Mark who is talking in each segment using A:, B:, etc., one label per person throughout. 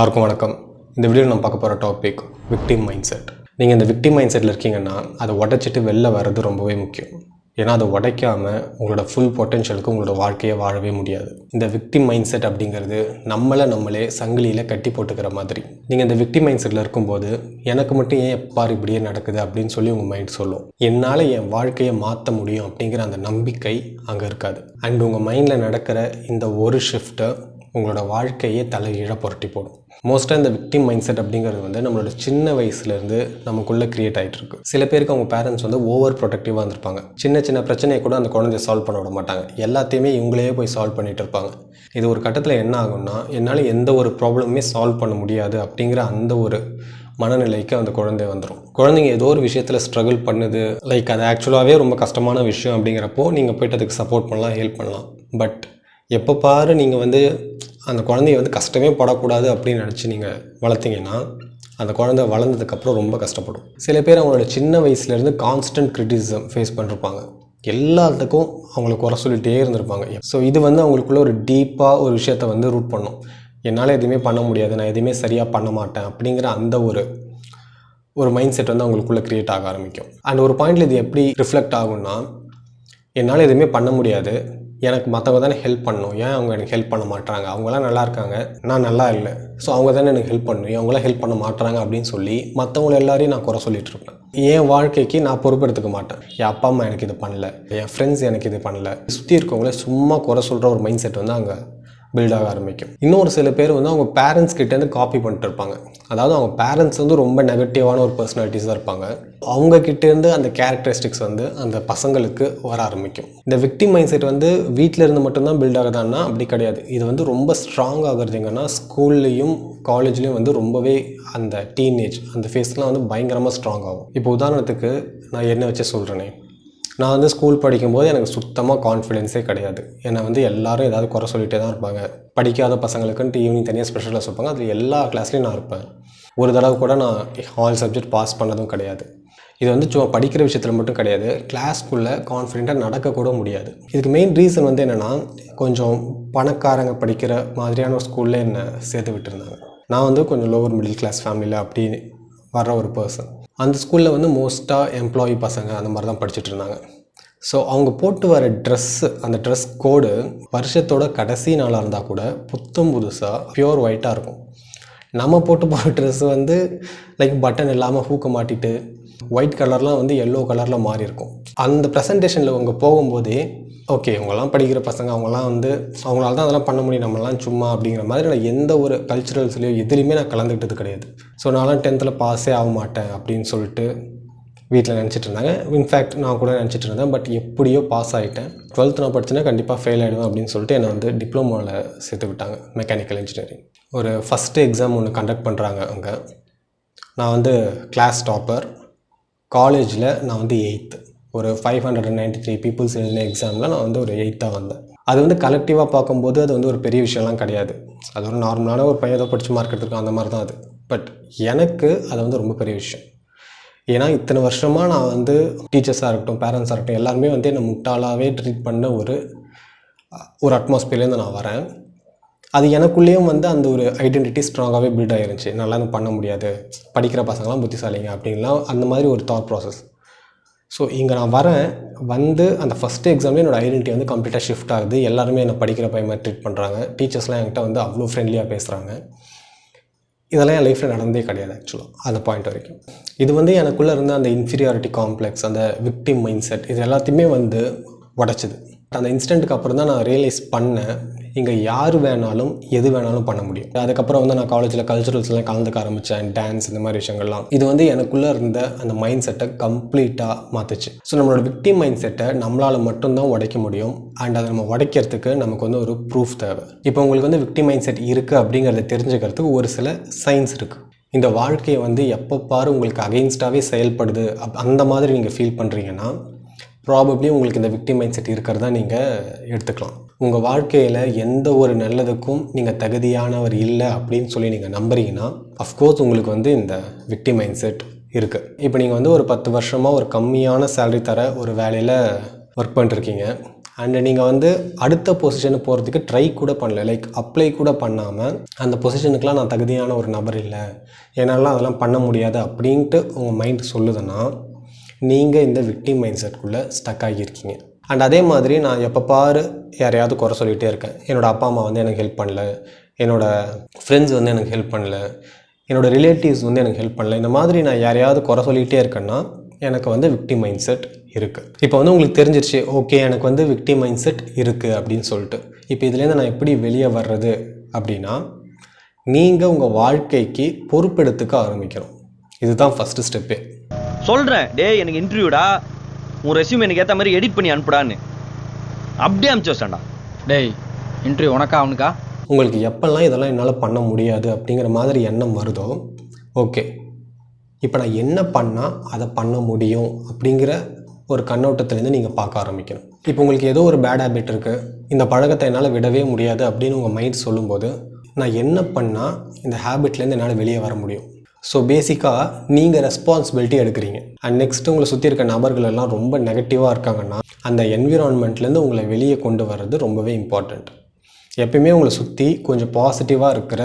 A: எல்லாருக்கும் வணக்கம். இந்த வீடியோவில் நம்ம பார்க்க போகிற டாபிக் விக்டிம் மைண்ட் செட். நீங்கள் இந்த விக்டிம் மைண்ட் செட்டில் இருக்கீங்கன்னா அதை உடைச்சிட்டு வெளில வர்றது ரொம்பவே முக்கியம். ஏன்னா அதை உடைக்காமல் உங்களோட ஃபுல் பொட்டென்ஷியலுக்கு உங்களோட வாழ்க்கையை வாழவே முடியாது. இந்த விக்டிம் மைண்ட் செட் அப்படிங்கிறது நம்மளே சங்கிலியில் கட்டி போட்டுக்கிற மாதிரி. நீங்கள் இந்த விக்டிம் மைண்ட் செட்டில் இருக்கும்போது எனக்கு மட்டும் ஏன் எப்பார் இப்படியே நடக்குது அப்படின்னு சொல்லி உங்கள் மைண்ட் சொல்லும். என்னால் என் வாழ்க்கையை மாற்ற முடியும் அப்படிங்கிற அந்த நம்பிக்கை அங்கே இருக்காது. அண்ட் உங்கள் மைண்டில் நடக்கிற இந்த ஒரு ஷிஃப்ட்டை உங்களோட வாழ்க்கையே தலைகீழ புரட்டி போடும். மோஸ்ட்டாக இந்த விக்டிம் மைண்ட் செட் அப்படிங்கிறது வந்து நம்மளோட சின்ன வயசுலேருந்து நமக்குள்ளே க்ரியேட் ஆகிட்டு இருக்கு. சில பேருக்கு அவங்க பேரண்ட்ஸ் வந்து ஓவர் ப்ரொடெக்டிவாக இருந்திருப்பாங்க. சின்ன பிரச்சனையை கூட அந்த குழந்தைய சால்வ் பண்ண விட மாட்டாங்க. எல்லாத்தையுமே இவங்களே போய் சால்வ் பண்ணிகிட்டு இருப்பாங்க. இது ஒரு கட்டத்தில் என்ன ஆகும்னா, என்னால் எந்த ஒரு ப்ராப்ளமே சால்வ் பண்ண முடியாது அப்படிங்கிற அந்த ஒரு மனநிலைக்கு அந்த குழந்தை வந்துடும். குழந்தைங்க ஏதோ ஒரு விஷயத்தில் ஸ்ட்ரகிள் பண்ணுது, லைக் அது ஆக்சுவலாகவே ரொம்ப கஷ்டமான விஷயம் அப்படிங்கிறப்போ நீங்கள் போய்ட்டு அதுக்கு சப்போர்ட் பண்ணலாம், ஹெல்ப் பண்ணலாம். பட் எப்போ பாரு நீங்கள் வந்து அந்த குழந்தைய வந்து கஷ்டமே படக்கூடாது அப்படின்னு நினச்சி நீங்கள் வளர்த்திங்கன்னா அந்த குழந்தை வளர்ந்ததுக்கப்புறம் ரொம்ப கஷ்டப்படும். சில பேர் அவங்களோட சின்ன வயசுலேருந்து கான்ஸ்டன்ட் கிரிட்டிசிசம் ஃபேஸ் பண்ணிருப்பாங்க. எல்லாத்துக்கும் அவங்கள குறை சொல்லிகிட்டே இருந்திருப்பாங்க. ஸோ இது வந்து அவங்களுக்குள்ள ஒரு டீப்பாக ஒரு விஷயத்தை வந்து ரூட் பண்ணும். என்னால் எதுவுமே பண்ண முடியாது, நான் எதுவுமே சரியாக பண்ண மாட்டேன் அப்படிங்கிற அந்த ஒரு மைண்ட் செட் வந்து அவங்களுக்குள்ளே க்ரியேட் ஆக ஆரம்பிக்கும். அண்ட் ஒரு பாயிண்டில் இது எப்படி ரிஃப்ளெக்ட் ஆகும்னா, என்னால் எதுவுமே பண்ண முடியாது, எனக்கு மற்றவங்க தானே ஹெல்ப் பண்ணணும், ஏன் அவங்க எனக்கு ஹெல்ப் பண்ண மாட்டாங்க, அவங்களாம் நல்லா இருக்காங்க, நான் நல்லா இல்லை, ஸோ அவங்க தானே எனக்கு ஹெல்ப் பண்ணணும், அவங்களாம் ஹெல்ப் பண்ண மாட்டாங்க அப்படின்னு சொல்லி மற்றவங்கள எல்லாரையும் நான் குறை சொல்லிட்டு இருப்பேன். என் வாழ்க்கைக்கு நான் பொறுப்பெடுத்துக்க மாட்டேன். என் அப்பா அம்மா எனக்கு இது பண்ணல, என் ஃப்ரெண்ட்ஸ் எனக்கு இது பண்ணல, சுற்றி இருக்கவங்களே சும்மா குறை சொல்கிற ஒரு மைண்ட் செட் வந்து அங்கே பில்ட் ஆக ஆரம்பிக்கும். இன்னொரு சில பேர் வந்து அவங்க பேரண்ட்ஸ் கிட்டேருந்து காப்பி பண்ணிட்டு இருப்பாங்க. அதாவது அவங்க பேரண்ட்ஸ் வந்து ரொம்ப நெகட்டிவான ஒரு பர்சனாலிட்டிஸ் தான் இருப்பாங்க. அவங்க கிட்டேருந்து அந்த கேரக்டரிஸ்டிக்ஸ் வந்து அந்த பசங்களுக்கு வர ஆரம்பிக்கும். இந்த விக்டிம் மைண்ட் செட் வந்து வீட்டில் இருந்து மட்டும்தான் பில்ட் ஆகுதான்னா அப்படி கிடையாது. இது வந்து ரொம்ப ஸ்ட்ராங் ஆகுறது எங்கன்னா ஸ்கூல்லையும் காலேஜ்லேயும் வந்து ரொம்பவே அந்த டீனேஜ் அந்த ஃபேஸ்லாம் வந்து பயங்கரமாக ஸ்ட்ராங் ஆகும். இப்போ உதாரணத்துக்கு நான் என்ன வச்சு சொல்கிறேனே, நான் வந்து ஸ்கூல் படிக்கும்போது எனக்கு சுத்தமாக கான்ஃபிடென்ஸே கிடையாது. என்னை வந்து எல்லோரும் ஏதாவது குறை சொல்லிகிட்டே தான் இருப்பாங்க. படிக்காத பசங்களுக்குன்ட்டு ஈவினிங் தனியாக ஸ்பெஷல் கிளாஸ் வைப்பாங்க. அதில் எல்லா கிளாஸ்லேயும் நான் இருப்பேன். ஒரு தடவை கூட நான் ஆல் சப்ஜெக்ட் பாஸ் பண்ணதும் கிடையாது. இது வந்து சும்மா படிக்கிற விஷயத்தில் மட்டும் கிடையாது, கிளாஸ்க்குள்ளே கான்ஃபிடென்ட்டாக நடக்கக்கூட முடியாது. இதுக்கு மெயின் ரீசன் வந்து என்னென்னா, கொஞ்சம் பணக்காரங்க படிக்கிற மாதிரியான ஒரு ஸ்கூலில் என்னை சேர்த்து விட்டுருந்தாங்க. நான் வந்து கொஞ்சம் லோவர் மிடில் கிளாஸ் ஃபேமிலியில் அப்படி வர்ற ஒரு பர்சன். அந்த ஸ்கூலில் வந்து மோஸ்ட்டாக எம்ப்ளாயி பசங்க அந்த மாதிரி தான் படிச்சுட்டு இருந்தாங்க. ஸோ அவங்க போட்டு வர ட்ரெஸ்ஸு, அந்த ட்ரெஸ் கோடு வருஷத்தோட கடைசி நாளாக இருந்தால் கூட புத்தம் புதுசாக பியூர் ஒயிட்டாக இருக்கும். நம்ம போட்டு போகிற ட்ரெஸ்ஸு வந்து லைக் பட்டன் இல்லாமல் ஹூக்க மாட்டிட்டு ஒயிட் கலர்லாம் வந்து எல்லோ கலரில் மாறி இருக்கும். அந்த ப்ரெசன்டேஷனில் அவங்க போகும்போதே ஓகே இவங்கெல்லாம் படிக்கிற பசங்க, அவங்களாம் வந்து அவங்களால தான் அதெல்லாம் பண்ண முடியும், நம்மளாம் சும்மா அப்படிங்கிற மாதிரி நான் எந்த ஒரு கல்ச்சுரல்ஸ்லையோ எதுலேயுமே நான் கலந்துக்கிட்டது கிடையாது. ஸோ நான்லாம் 10th பாஸே ஆக மாட்டேன் அப்படின்னு சொல்லிட்டு வீட்டில் நினச்சிட்டு இருந்தாங்க. இன்ஃபேக்ட் நான் கூட நினச்சிட்டு இருந்தேன். பட் எப்படியோ பாஸ் ஆகிட்டேன். 12th நான் படித்தேன்னா கண்டிப்பாக ஃபெயில் ஆகிடுவேன் அப்படின்னு சொல்லிட்டு என்னை வந்து டிப்ளமோவில் சேர்த்து விட்டாங்க, மெக்கானிக்கல் இன்ஜினியரிங். ஒரு ஃபஸ்ட்டு எக்ஸாம் ஒன்று கண்டக்ட் பண்ணுறாங்க அங்கே. நான் வந்து கிளாஸ் டாப்பர். காலேஜில் நான் வந்து 8th. ஒரு 593 பீப்புள்ஸ் எழுதின எக்ஸாமில் நான் வந்து ஒரு 8th வந்தேன். அது வந்து கலெக்டிவாக பார்க்கும்போது அது வந்து ஒரு பெரிய விஷயம்லாம் கிடையாது. அது ஒரு நார்மலான ஒரு பையன் ஏதோ படித்து மார்க் எடுத்துருக்கான் அந்த மாதிரி தான் அது. பட் எனக்கு அது வந்து ரொம்ப பெரிய விஷயம். ஏன்னா இத்தனை வருஷமாக நான் வந்து டீச்சர்ஸாக இருக்கட்டும், பேரண்ட்ஸாக இருக்கட்டும், எல்லாருமே வந்து என்னை முட்டாளாகவே ட்ரீட் பண்ண ஒரு அட்மாஸ்பியர்லேருந்து நான் வரேன். அது எனக்குள்ளேயும் வந்து அந்த ஒரு ஐடென்டிட்டி ஸ்ட்ராங்காகவே பில்ட் ஆகிருந்துச்சு. நல்லா பண்ண முடியாது, படிக்கிற பசங்களாம் புத்திசாலிங்க அப்படின்லாம் அந்த மாதிரி ஒரு தாட் ப்ராசஸ். ஸோ இங்கே நான் வந்து அந்த ஃபஸ்ட்டு எக்ஸாம்லேயே என்னோடய ஐடென்டிட்டி வந்து கம்ப்ளீட்டாக ஷிஃப்ட் ஆகுது. எல்லாருமே என்னை படிக்கிற பையன் மாதிரி ட்ரீட் பண்ணுறாங்க. டீச்சர்ஸ்லாம் என்கிட்ட வந்து அவ்வளோ ஃப்ரெண்ட்லியாக பேசுகிறாங்க. இதெல்லாம் என் லைஃப்பில் நடந்தே கிடையாது ஆக்சுவலாக அந்த பாயிண்ட் வரைக்கும். இது வந்து எனக்குள்ளே இருந்த அந்த இன்ஃபீரியாரிட்டி காம்ப்ளெக்ஸ், அந்த விக்டிம் மைண்ட் செட், இது எல்லாத்தையுமே வந்து உடச்சிது. அந்த இன்சிடெண்ட்டுக்கு அப்புறம் தான் நான் ரியலைஸ் பண்ணேன், இங்கே யார் வேணாலும் எது வேணாலும் பண்ண முடியும். அதுக்கப்புறம் வந்து நான் காலேஜில் கல்ச்சுரல்ஸ்லாம் கலந்துக்க ஆரம்பித்தேன், டான்ஸ் இந்த மாதிரி விஷயங்கள்லாம். இது வந்து எனக்குள்ளே இருந்த அந்த மைண்ட் செட்டை கம்ப்ளீட்டாக மாற்றுச்சு. ஸோ நம்மளோட விக்டிம் மைண்ட் செட்டை நம்மளால் மட்டும்தான் உடைக்க முடியும். அண்ட் அதை நம்ம உடைக்கிறதுக்கு நமக்கு வந்து ஒரு ப்ரூஃப் தேவை. இப்போ உங்களுக்கு வந்து விக்டிம் மைண்ட் செட் இருக்குது அப்படிங்கிறத தெரிஞ்சுக்கிறதுக்கு ஒரு சில சயின்ஸ் இருக்குது. இந்த வாழ்க்கையை வந்து எப்போ பாரு உங்களுக்கு அகெயின்ஸ்டாகவே செயல்படுது அந்த மாதிரி நீங்கள் ஃபீல் பண்ணுறீங்கன்னா ப்ராபப்ளி உங்களுக்கு இந்த விக்டிம் மைண்ட் செட் இருக்கிறதா நீங்கள் எடுத்துக்கலாம். உங்கள் வாழ்க்கையில் எந்த ஒரு நல்லதுக்கும் நீங்கள் தகுதியானவர் இல்லை அப்படின்னு சொல்லி நீங்கள் நம்புறீங்கன்னா அஃப்கோர்ஸ் உங்களுக்கு வந்து இந்த விக்டிம் மைண்ட் செட் இருக்குது. இப்போ நீங்கள் வந்து ஒரு 10 வருஷமாக ஒரு கம்மியான சேலரி தர ஒரு வேலையில் ஒர்க் பண்ணிட்டுருக்கீங்க. அண்டு நீங்கள் வந்து அடுத்த பொசிஷனுக்கு போகிறதுக்கு ட்ரை கூட பண்ணல, லைக் அப்ளை கூட பண்ணாமல் அந்த பொசிஷனுக்கெலாம் நான் தகுதியான ஒரு நபர் இல்லை, என்னால் அதெல்லாம் பண்ண முடியாது அப்படின்ட்டு உங்கள் மைண்ட் சொல்லுதுன்னா நீங்கள் இந்த விக்டிம் மைண்ட் செட்குள்ளே ஸ்டக் ஆகியிருக்கீங்க. அண்ட் அதே மாதிரி நான் எப்போ பாரு யாரையாவது குறை சொல்லிகிட்டே இருக்கேன். என்னோடய அப்பா அம்மா வந்து எனக்கு ஹெல்ப் பண்ணல, என்னோடய ஃப்ரெண்ட்ஸ் வந்து எனக்கு ஹெல்ப் பண்ணல, என்னோடய ரிலேட்டிவ்ஸ் வந்து எனக்கு ஹெல்ப் பண்ணல, இந்த மாதிரி நான் யாரையாவது குறை சொல்லிகிட்டே இருக்கேன்னா எனக்கு வந்து விக்டிம் மைண்ட் செட் இருக்குது. இப்போ வந்து உங்களுக்கு தெரிஞ்சிருச்சு, ஓகே எனக்கு வந்து விக்டிம் மைண்ட் செட் இருக்குது அப்படின்னு சொல்லிட்டு. இப்போ இதுலேருந்து நான் எப்படி வெளியே வர்றது அப்படின்னா, நீங்கள் உங்கள் வாழ்க்கைக்கு பொறுப்பெடுத்துக்க ஆரம்பிக்கணும். இதுதான் ஃபஸ்ட்டு ஸ்டெப்பே.
B: சொல்கிறேன், எனக்கு இன்டர்வியூடா, உன் ரெஸ்யூம் எனக்கு ஏற்ற மாதிரி எடிட் பண்ணி அனுப்புடான்னு அப்படியே அனுப்பிச்சு வச்சேன்டா.
C: இன்டர்வியூ உனக்கா அவனுக்கா?
A: உங்களுக்கு எப்பெல்லாம் இதெல்லாம் என்னால் பண்ண முடியாது அப்படிங்கிற மாதிரி எண்ணம் வருதோ, ஓகே இப்போ நான் என்ன பண்ணால் அதை பண்ண முடியும் அப்படிங்கிற ஒரு கண்ணோட்டத்துலேருந்து நீங்கள் பார்க்க ஆரம்பிக்கணும். இப்போ உங்களுக்கு ஏதோ ஒரு பேட் ஹேபிட் இருக்குது, இந்த பழக்கத்தை என்னால் விடவே முடியாது அப்படின்னு உங்கள் மைண்ட் சொல்லும்போது, நான் என்ன பண்ணால் இந்த ஹேபிட்லேருந்து என்னால் வெளியே வர முடியும். ஸோ பேசிக்காக நீங்கள் ரெஸ்பான்சிபிலிட்டி எடுக்கிறீங்க. அண்ட் நெக்ஸ்ட்டு உங்களை சுற்றி இருக்க நபர்கள் எல்லாம் ரொம்ப நெகட்டிவாக இருக்காங்கன்னா அந்த என்விரான்மெண்ட்லேருந்து உங்களை வெளியே கொண்டு வர்றது ரொம்பவே இம்பார்ட்டண்ட். எப்பயுமே உங்களை சுற்றி கொஞ்சம் பாசிட்டிவாக இருக்கிற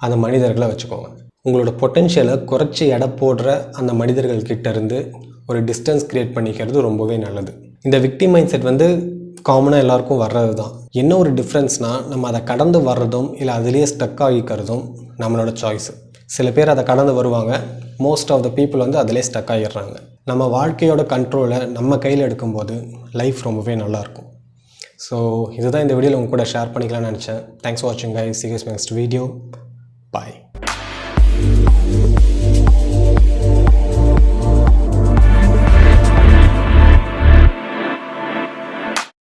A: அந்த மனிதர்களை வச்சுக்கோங்க. உங்களோட பொட்டென்ஷியலை குறைச்சி எடை போடுற அந்த மனிதர்கள்கிட்ட இருந்து ஒரு டிஸ்டன்ஸ் க்ரியேட் பண்ணிக்கிறது ரொம்பவே நல்லது. இந்த விக்டிம் மைண்ட் செட் வந்து காமனாக எல்லாருக்கும் வர்றது தான். என்ன ஒரு டிஃப்ரென்ஸ்னால், நம்ம அதை கடந்து வர்றதும் இல்லை அதுலேயே ஸ்டக் ஆகிக்கிறதும் நம்மளோட சாய்ஸு. சில பேர் அதை கடந்து வருவாங்க, மோஸ்ட் ஆஃப் த பீப்புள் வந்து அதிலே ஸ்டக் ஆகிடுறாங்க. நம்ம வாழ்க்கையோட கண்ட்ரோலை நம்ம கையில் எடுக்கும்போது லைஃப் ரொம்பவே நல்லாயிருக்கும். ஸோ இதுதான் இந்த வீடியோவில் உங்க கூட ஷேர் பண்ணிக்கலாம்னு நினச்சேன். தேங்க்ஸ் ஃபார் வாட்சிங் guys. See you guys next video. Bye.